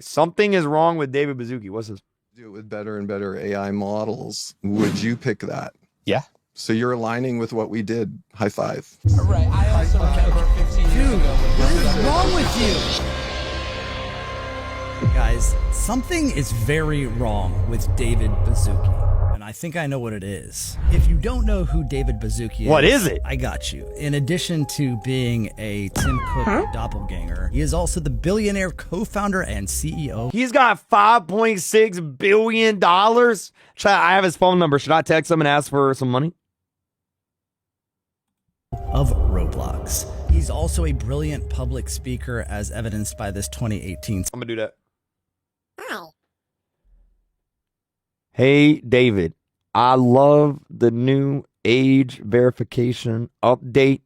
Something is wrong with David Baszucki. What's this? Do it with better and better AI models. Would you pick that? Yeah. So you're aligning with what we did. High five. Right. I also remember 15 years ago. What is wrong with you? Guys, something is very wrong with David Baszucki. And I think I know what it is. If you don't know who David Baszucki is, what is it? I got you. In addition to being a Tim Cook doppelganger, he is also the billionaire co-founder and CEO. He's got $5.6 billion. I have his phone number. Should I text him and ask for some money? Of Roblox. He's also a brilliant public speaker, as evidenced by this 2018. I'm gonna do that. Hey, David, I love the new age verification update.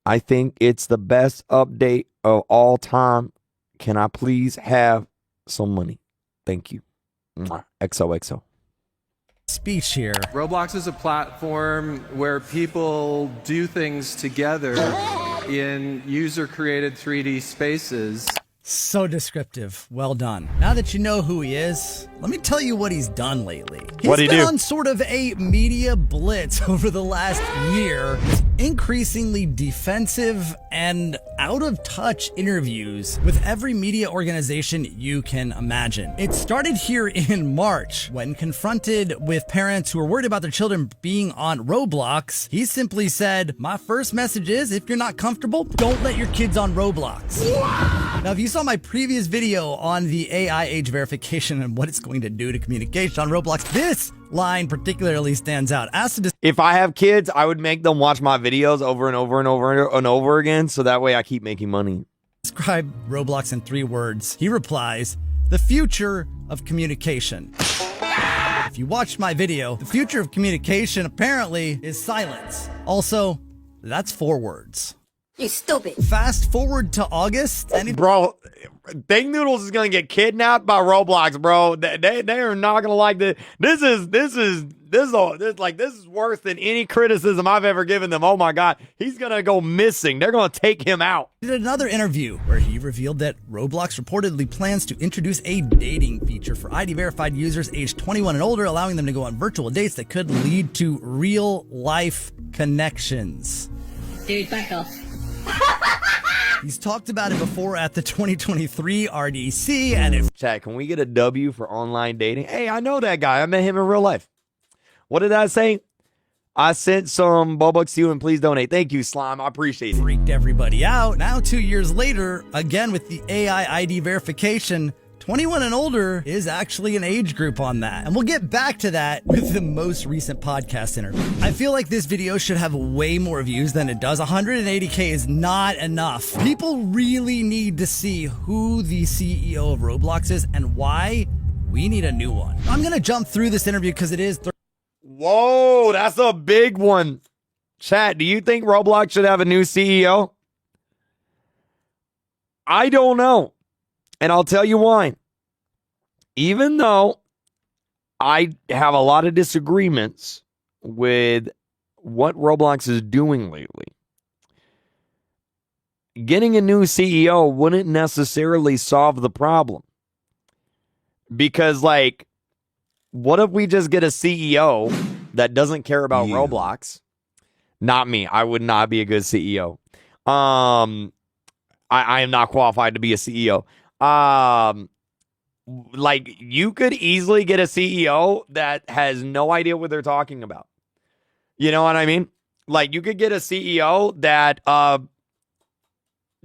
I think it's the best update of all time. Can I please have some money? Thank you. XOXO. Speech here. Roblox is a platform where people do things together in user-created 3D spaces. So descriptive. Well done. Now that you know who he is, let me tell you what he's done lately. What'd he do? He's been on sort of a media blitz over the last year, with increasingly defensive and out-of-touch interviews with every media organization you can imagine. It started here in March, when confronted with parents who were worried about their children being on Roblox. He simply said, "My first message is, if you're not comfortable, don't let your kids on Roblox." Now, if you saw my previous video on the AI age verification and what it's going to do to communication on Roblox, this line particularly stands out. If I have kids, I would make them watch my videos over and over and over and over again, so that way I keep making money. Describe Roblox in 3 words. He replies, "The future of communication." If you watched my video, the future of communication apparently is silence. Also, that's 4 words. You stupid. Fast forward to August, and Bro, Bang Noodles is gonna get kidnapped by Roblox, bro. They are not gonna like this. This is worse than any criticism I've ever given them. Oh my God, he's gonna go missing. They're gonna take him out. He did another interview where he revealed that Roblox reportedly plans to introduce a dating feature for ID verified users aged 21 and older, allowing them to go on virtual dates that could lead to real life connections. Dude, back off. He's talked about it before at the 2023 RDC, and if Chat, can we get a W for online dating? Hey, I know that guy. I met him in real life. What did I say? I sent some Bobucks to you and please donate. Thank you, Slime. I appreciate it. Freaked everybody out. Now, 2 years later, again with the AI ID verification, 21 and older is actually an age group on that. And we'll get back to that with the most recent podcast interview. I feel like this video should have way more views than it does. 180K is not enough. People really need to see who the CEO of Roblox is and why we need a new one. I'm going to jump through this interview because it is... Whoa, that's a big one. Chat, do you think Roblox should have a new CEO? I don't know. And I'll tell you why. Even though I have a lot of disagreements with what Roblox is doing lately, getting a new CEO wouldn't necessarily solve the problem. Because, like, what if we just get a CEO that doesn't care about Roblox? Not me. I would not be a good CEO. I am not qualified to be a CEO. Like, you could easily get a CEO that has no idea what they're talking about. You know what I mean? Like, you could get a CEO that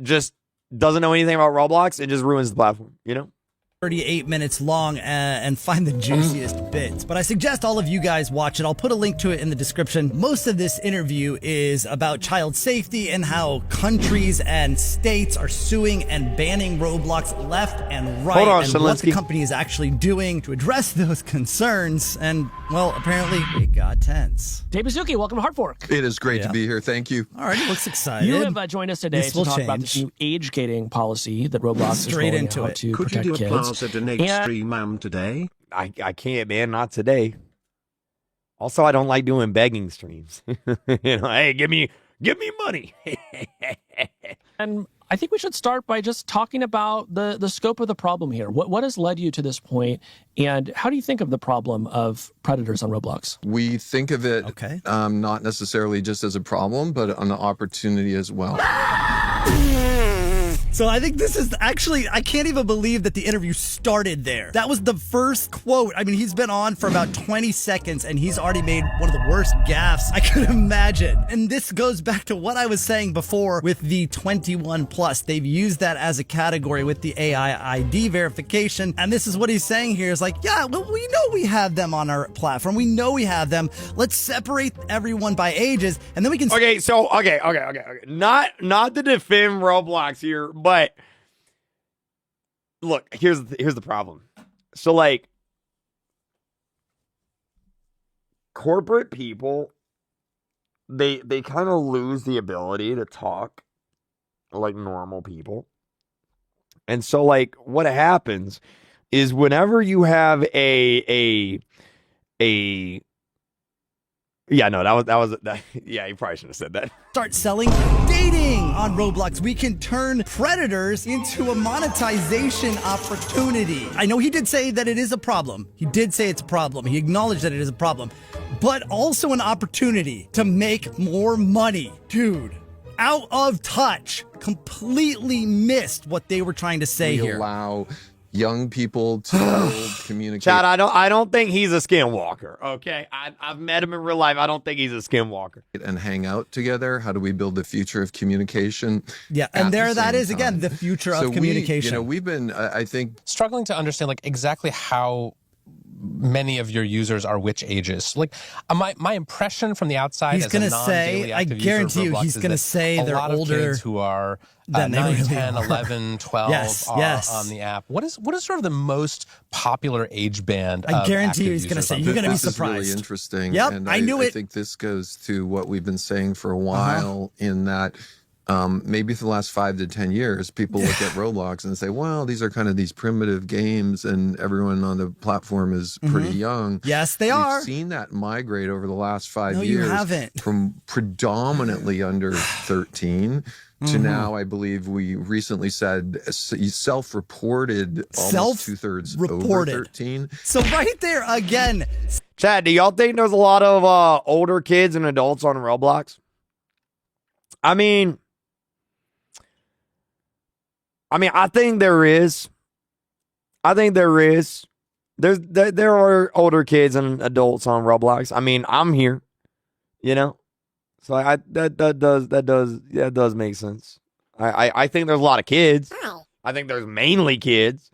just doesn't know anything about Roblox and just ruins the platform, you know? 38 minutes long and find the juiciest bits. But I suggest all of you guys watch it. I'll put a link to it in the description. Most of this interview is about child safety and how countries and states are suing and banning Roblox left and right. Hold on, and Zelensky. what the company is actually doing to address those concerns. And, well, apparently it got tense. David Baszucki, welcome to Hard Fork. It is great to be here. Thank you. All right, he looks excited. You have joined us today to talk about this new age gating policy that Roblox is rolling into out it. to Could you protect do a kids. Plaza Donate stream today? I can't, man. Not today. Also, I don't like doing begging streams. You know, hey, give me money. And I think we should start by just talking about the scope of the problem here. What has led you to this point, and how do you think of the problem of predators on Roblox? We think of it not necessarily just as a problem, but an opportunity as well. So I think this is actually, I can't even believe that the interview started there. That was the first quote. I mean, he's been on for about 20 seconds and he's already made one of the worst gaffes I could imagine. And this goes back to what I was saying before with the 21 plus. They've used that as a category with the AI ID verification. And this is what he's saying here is like, yeah, well, we know we have them on our platform. We know we have them. Let's separate everyone by ages and then we can. Okay, so, okay. Not to defend Roblox here, but look, here's the problem. So like corporate people, they kind of lose the ability to talk like normal people. And so like what happens is whenever you have yeah, no, yeah, you probably shouldn't have said that. Start selling dating on Roblox. We can turn predators into a monetization opportunity. I know he did say that it is a problem. He did say it's a problem. He acknowledged that it is a problem, but also an opportunity to make more money. Dude, out of touch. Completely missed what they were trying to say here. Allow young people to communicate. Chad, I don't think he's a skinwalker. Okay, I've met him in real life. I don't think he's a skinwalker. And hang out together. How do we build the future of communication? Yeah, and there that is again the future of communication. We've been, I think, struggling to understand like exactly how many of your users are which ages. Like my impression from the outside, he's going to say, I guarantee you, he's going to say they're older. A lot of kids who are 9, 10, 11, 12 are on the app. What is sort of the most popular age band? I guarantee you, he's going to say. You're going to be surprised. This is really interesting. Yep, and I knew it. I think this goes to what we've been saying for a while. In that. Maybe for the last 5 to 10 years, people look at Roblox and say, well, these are kind of these primitive games and everyone on the platform is pretty young. Yes, they are. We've seen that migrate over the last 5 no, years. You haven't. From predominantly under 13 to now, I believe we recently said self-reported almost 2/3 over 13. So right there again. Chad, do y'all think there's a lot of older kids and adults on Roblox? I mean, I think there is. There are older kids and adults on Roblox. I mean, I'm here, you know, so that does make sense. I think there's a lot of kids. I think there's mainly kids,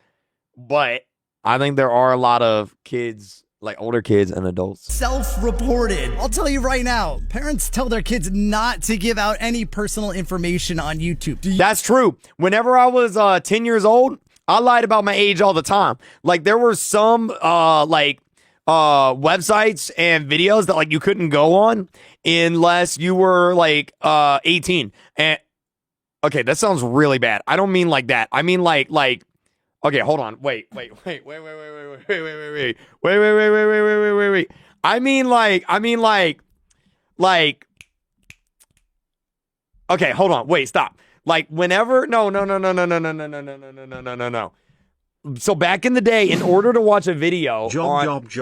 but I think there are a lot of kids. Like older kids and adults. Self-reported. I'll tell you right now, parents tell their kids not to give out any personal information on YouTube. That's true. Whenever I was 10 years old, I lied about my age all the time. Like there were some websites and videos that like you couldn't go on unless you were like 18. And okay, that sounds really bad. I don't mean like that. I mean like okay, hold on. Wait. I mean like. Okay, hold on. Wait, stop. Like whenever. No. So back in the day, in order to watch a video, job.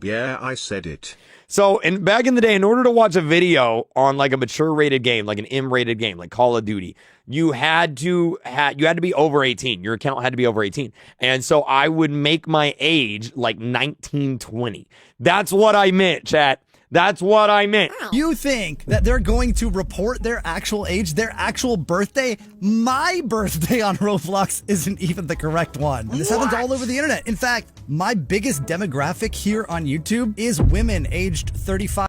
Yeah, I said it. So, back in the day, in order to watch a video on like a mature rated game, like an M-rated game, like Call of Duty, you had to be over 18. Your account had to be over 18. And so I would make my age like 19, 20. That's what I meant, chat. That's what I meant. You think that they're going to report their actual age, their actual birthday? My birthday on Roblox isn't even the correct one. And this happens all over the internet. In fact, my biggest demographic here on YouTube is women aged 35.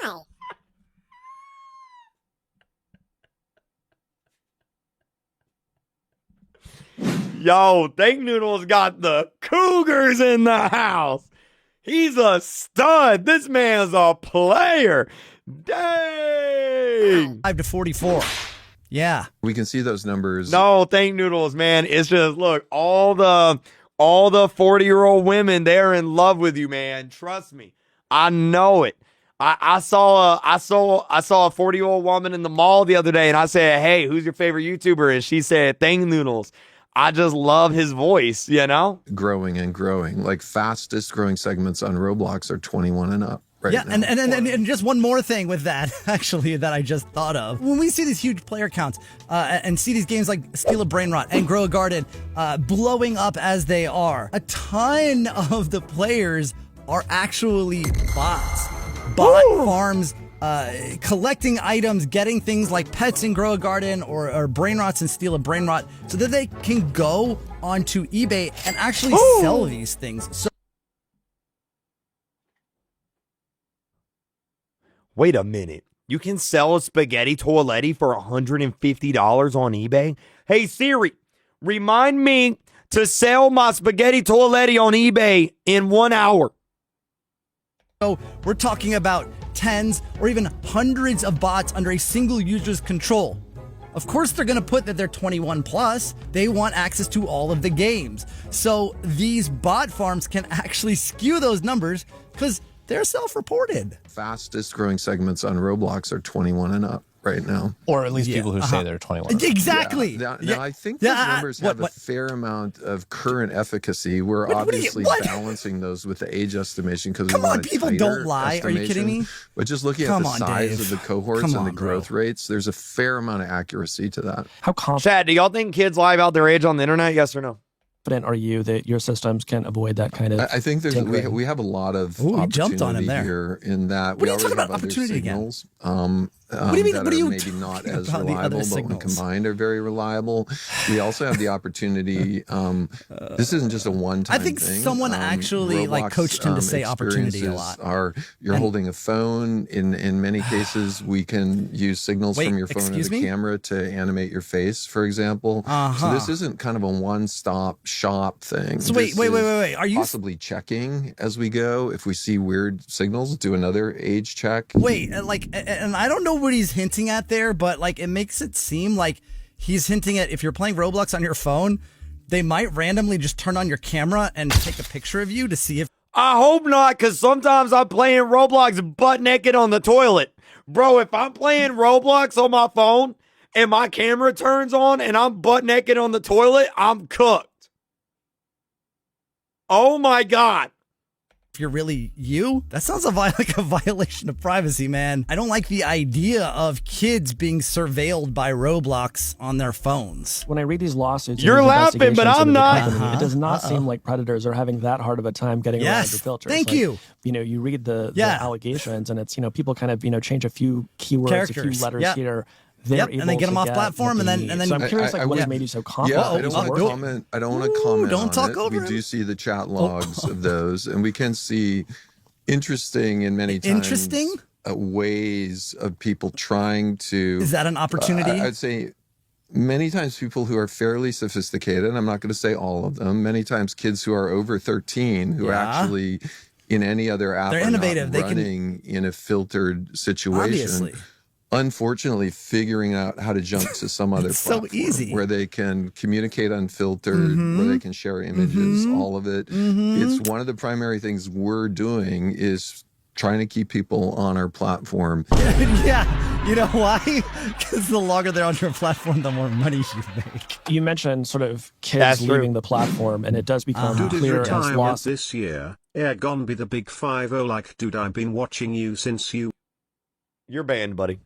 Ow. Yo, Think Noodle's got the Cougars in the house. He's a stud. This man's a player. Dang. 5 to 44. Yeah. We can see those numbers. No, Think Noodles, man. It's just, look, all the 40-year-old women, they're in love with you, man. Trust me. I know it. I saw a 40-year-old woman in the mall the other day, and I said, "Hey, who's your favorite YouTuber?" And she said, "Thang Noodles." I just love his voice, you know? Growing and growing. Like fastest growing segments on Roblox are 21 and up. Right yeah, now. And just one more thing with that, actually, that I just thought of. When we see these huge player counts and see these games like Steal a Brain Rot and Grow a Garden blowing up as they are, a ton of the players are actually bots. Bot farms collecting items, getting things like pets in Grow a Garden or Brain Rots and Steal a Brain Rot so that they can go onto eBay and actually sell these things. So wait a minute. You can sell a spaghetti toiletti for $150 on eBay? Hey, Siri, remind me to sell my spaghetti toiletti on eBay in 1 hour. So we're talking about tens or even hundreds of bots under a single user's control. Of course, they're going to put that they're 21 plus. They want access to all of the games. So these bot farms can actually skew those numbers because they're self-reported. Fastest growing segments on Roblox are 21 and up right now. Or at least people who say they're 21. Exactly. Now, I think those numbers have a fair amount of current efficacy. We're obviously balancing those with the age estimation because we want people don't lie. Are you kidding me? But just looking at the size of the cohorts and the growth rates, there's a fair amount of accuracy to that. How confident Chad, do y'all think kids lie about their age on the internet? Yes or no? are you that your systems can avoid that kind of I think there's we have a lot of opportunity here in that we already have other signals. What do you mean? What are you maybe not as reliable, but when combined are very reliable. We also have the opportunity. This isn't just a one-time thing. I think someone actually Roblox, coached him to say opportunity a lot. You're holding a phone. In many cases, we can use signals from your phone and the camera to animate your face, for example. So this isn't kind of a one-stop shop thing. So wait. Are you possibly checking as we go? If we see weird signals, do another age check. Wait, and I don't know what he's hinting at there, but it makes it seem like he's hinting at if you're playing Roblox on your phone, they might randomly just turn on your camera and take a picture of you to see if. I hope not, because sometimes I'm playing Roblox butt naked on the toilet. Bro, if I'm playing Roblox on my phone and my camera turns on and I'm butt naked on the toilet, I'm cooked. Oh my God. If you're really you, that sounds like a violation of privacy, man. I don't like the idea of kids being surveilled by Roblox on their phones. When I read these lawsuits, you're laughing, but I'm not. Company, it does not seem like predators are having that hard of a time getting around the filters. Thank you. You read the allegations, and it's people kind of change a few keywords, a few letters here. And they get them off platform, and then. So I'm curious, what has made you so confident? I don't want to comment. I don't want to comment. Don't talk over it. We do see the chat logs of those, and we can see interesting and many times ways of people trying to. Is that an opportunity? I'd say many times people who are fairly sophisticated. I'm not going to say all of them. Many times kids who are over 13 who actually in any other app they're innovative. Not running in a filtered situation. Obviously. Unfortunately, figuring out how to jump to some other platform where they can communicate unfiltered, where they can share images, all of it. It's one of the primary things we're doing is trying to keep people on our platform. Yeah, you know why? Because the longer they're on your platform, the more money you make. You mentioned sort of kids leaving the platform, and it does become clear as lost. This year, gonna be the big 5-0. Like, dude, I've been watching you since you. You're banned, buddy.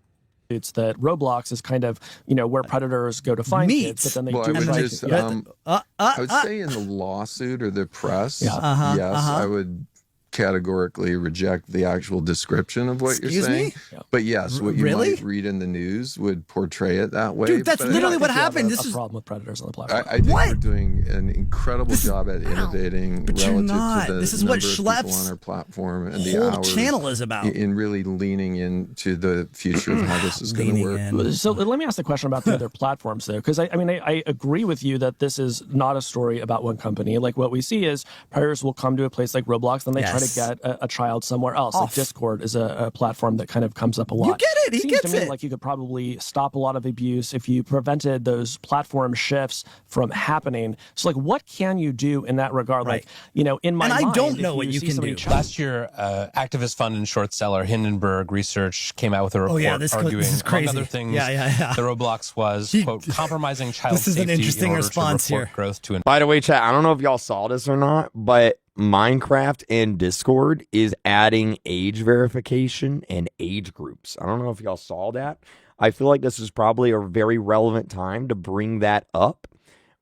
It's that Roblox is kind of, where predators go to find kids, but then they I would say in the lawsuit or the press, yes, I would categorically reject the actual description of what you're saying. But yes, what you might read in the news would portray it that way. Dude, that's literally what happened. This is a problem with predators on the platform. I think we're doing an incredible job at innovating relative to the number of people on our platform and the hours channel is about in really leaning into the future of how this is going to work. So let me ask the question about the other platforms there, because I agree with you that this is not a story about one company. Like what we see is predators will come to a place like Roblox, then they try to to get a child somewhere else. Like Discord is a platform that kind of comes up a lot. You get it. He Seems gets to me it. like you could probably stop a lot of abuse if you prevented those platform shifts from happening. So, like, what can you do in that regard? Right. Like, you know, in my And mind, I don't know if what you see can somebody do. Last year, activist fund and short seller Hindenburg Research came out with a report this arguing, is crazy. among other things, Yeah. the Roblox was, quote, compromising child This is an safety interesting in order response to report here. growth to By the way, chat, I don't know if y'all saw this or not, but Minecraft and Discord is adding age verification and age groups. I don't know if y'all saw that. I feel like this is probably a very relevant time to bring that up.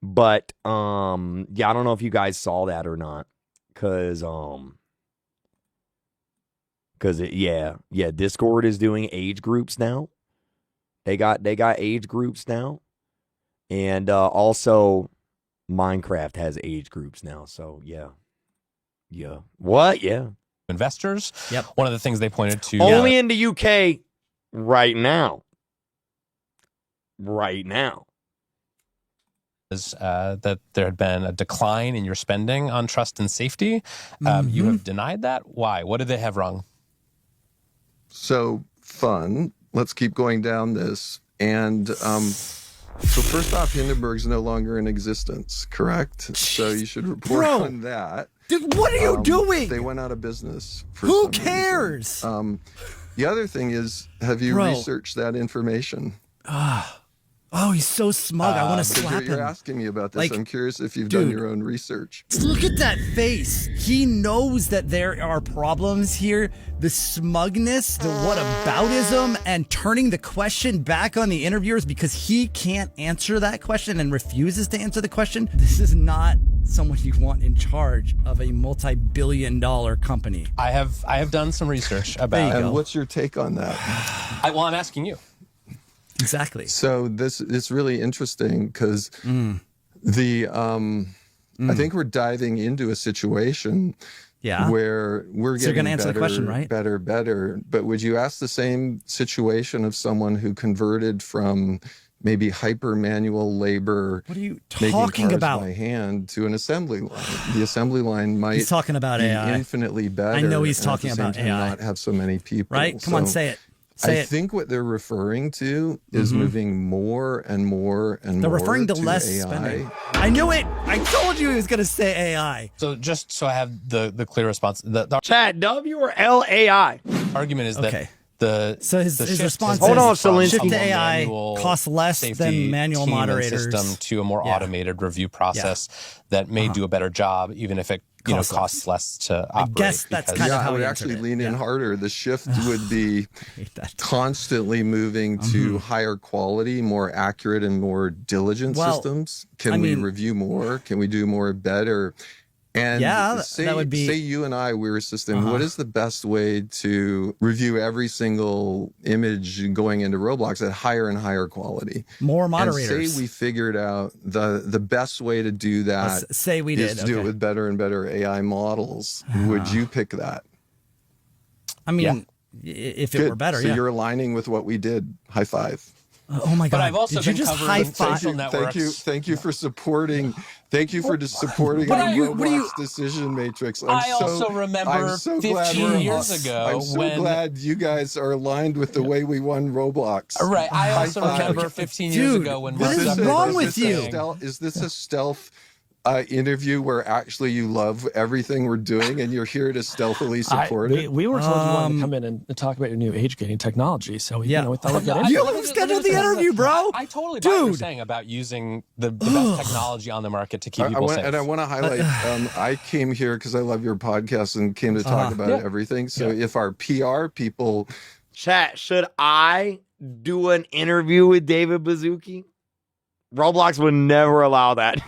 But yeah, I don't know if you guys saw that or not. Cause Discord is doing age groups now. They got age groups now. And also Minecraft has age groups now. So yeah. What? Yeah. investors. Yep. One of the things they pointed to Only in the UK right now. is that there had been a decline in your spending on trust and safety. You have denied that. Why? What did they have wrong? So fun. Let's keep going down this. And so first off, Hindenburg's no longer in existence, correct? So you should report on that. Dude, what are you doing? They went out of business. Who cares? The other thing is, have you researched that information? Oh, he's so smug. I want to slap You're him. asking me about this. Like, I'm curious if you've done your own research. Look at that face. He knows that there are problems here. The smugness, the whataboutism, and turning the question back on the interviewers because he can't answer that question and refuses to answer the question. This is not someone you want in charge of a multi-billion-dollar company. I have done some research about. And what's your take on that? Well, I'm asking you. Exactly. So it's really interesting because I think we're diving into a situation where we're getting gonna answer the question, right? better. But would you ask the same situation of someone who converted from maybe hyper manual labor, what are you making talking cars about? by hand, to an assembly line? The assembly line might He's talking about be AI. infinitely better. I know he's and at the talking same about time AI. Not have so many people. Right? Come on, say it. I think what they're referring to is moving more and more and They're more referring to less AI. spending. I knew it. I told you he was going to say AI. So just so I have the clear response, the Chat, W or LAI? argument is that his his response Hold on, is Celine. shift to from a AI manual costs less safety than manual team and moderators. system to a more automated review process that may do a better job, even if it costs less to operate. I guess that's kind Yeah, of I how would he actually answered it. lean in harder. The shift would be that. constantly moving to higher quality, more accurate, and more diligent systems. Can we review more? Can we do more better? And that would be. Say you and I, we're a system. What is the best way to review every single image going into Roblox at higher and higher quality? More And moderators. say we figured out the best way to do that. Let's say we is did. to do it Okay. with better and better AI models. Would you pick that? I mean, if it were better, So you're aligning with what we did. High five. Oh my God! But I've also did you been just covering high five? social networks. Thank you for supporting. Thank you for supporting the Roblox decision matrix. I also remember 15 years ago I'm so when- glad you guys are aligned with the way we won Roblox. Right. I also High five. remember 15 years ago when what Mark is Zuckerberg wrong was with you? saying- Is this a stealth interview where actually you love everything we're doing and you're here to stealthily support it? We were told you wanted to come in and talk about your new age gating technology, so we thought we'd get into You it. scheduled the interview, bro. I totally buy what you're saying about using the best technology on the market to keep people safe. And I want to highlight, I came here because I love your podcast and came to talk about everything. So if our PR people... Chat, should I do an interview with David Baszucki? Roblox would never allow that.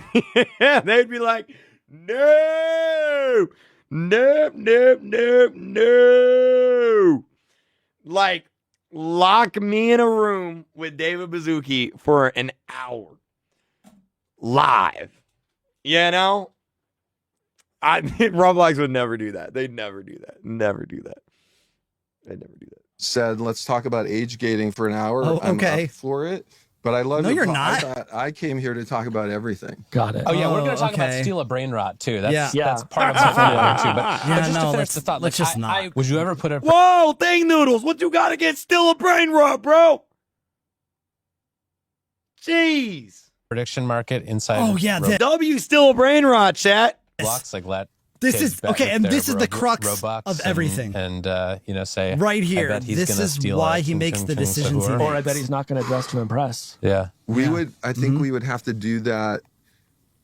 They'd be like, no. Like, lock me in a room with David Baszucki for an hour. Live. You know? Roblox would never do that. They'd never do that. Never do that. They'd never do that. Said, let's talk about age gating for an hour. Oh, okay. I'm up for it. But I love. No, you're not. I came here to talk about everything. Got it. Oh yeah, we're going to talk about okay. steal a brain rot too. That's Yeah. that's part of something there too. But just to finish let's, the thought, let's like, just not. would you ever put a Whoa, thing noodles. What you got against still a brain rot, bro? Jeez. prediction market inside? Oh yeah, W still a brain rot, chat. Roblox, like let this kids is bet okay, with and their this is the crux Robux of everything. and you know, say right I here. bet he's This gonna is steal why a he Chung makes Chung the Chung decisions he Sahur. makes. Or I bet he's not going to dress to impress. Yeah, We would. I think we would have to do that.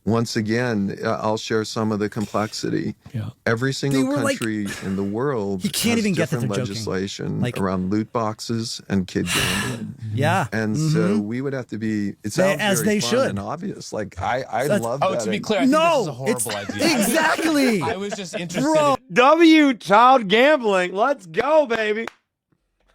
Once again, I'll share some of the complexity. Yeah. Every single were like- country in the world He can't has even get that different they're joking. legislation Like- around loot boxes and kid gambling. Yeah. And so we would have to be. It They- sounds as very they fun should. and obvious. Like I That's- love Oh, that. to be clear, I think No, this is a horrible it's- idea. exactly. I was just interested. Bro. W child gambling. Let's go, baby.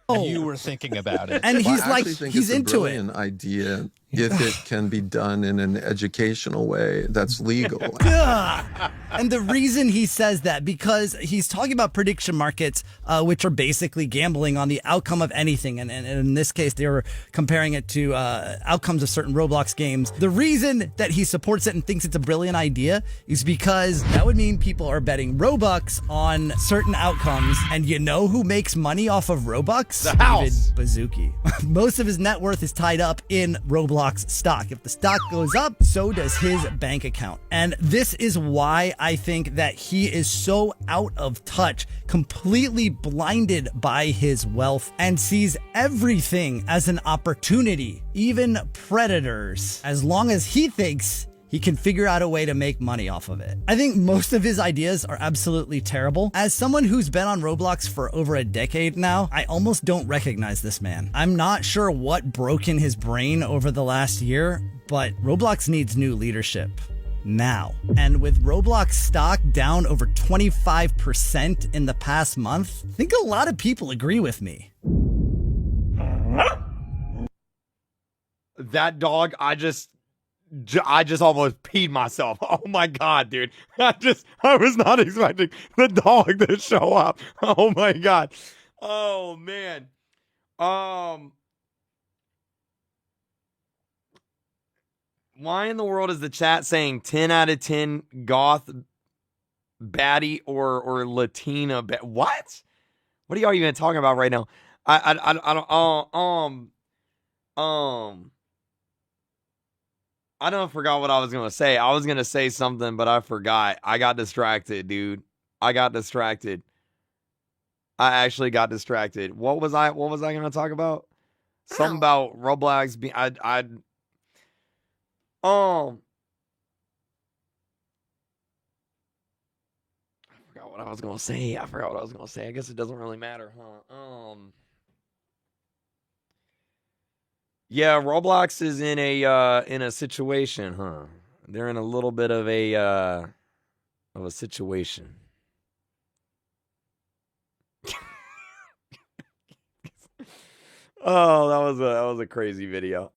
If you were thinking about it. And Well, he's I like, actually think he's it's a into it. brilliant idea if it can be done in an educational way that's legal. Ugh. And the reason he says that, because he's talking about prediction markets, which are basically gambling on the outcome of anything. And in this case, they were comparing it to outcomes of certain Roblox games. The reason that he supports it and thinks it's a brilliant idea is because that would mean people are betting Robux on certain outcomes. And you know who makes money off of Robux? The house. David Baszucki. Most of his net worth is tied up in Roblox stock. If the stock goes up, so does his bank account. And this is why I think that he is so out of touch, completely blinded by his wealth, and sees everything as an opportunity, even predators, as long as he thinks he can figure out a way to make money off of it. I think most of his ideas are absolutely terrible. As someone who's been on Roblox for over a decade now, I almost don't recognize this man. I'm not sure what broke in his brain over the last year, but Roblox needs new leadership now. And with Roblox stock down over 25% in the past month, I think a lot of people agree with me. That dog, I just almost peed myself. Oh my God, dude. I was not expecting the dog to show up. Oh my God. Oh man. Why in the world is the chat saying 10 out of 10 goth baddie or Latina what? What are y'all even talking about right now? I don't forgot what I was gonna say. I was gonna say something, but I forgot. I got distracted, dude. I got distracted. I actually got distracted. What was I gonna talk about? Something about Roblox being I forgot what I was gonna say. I guess it doesn't really matter, huh? Yeah, Roblox is in a situation, huh? They're in a little bit of a situation. Oh, that was a crazy video.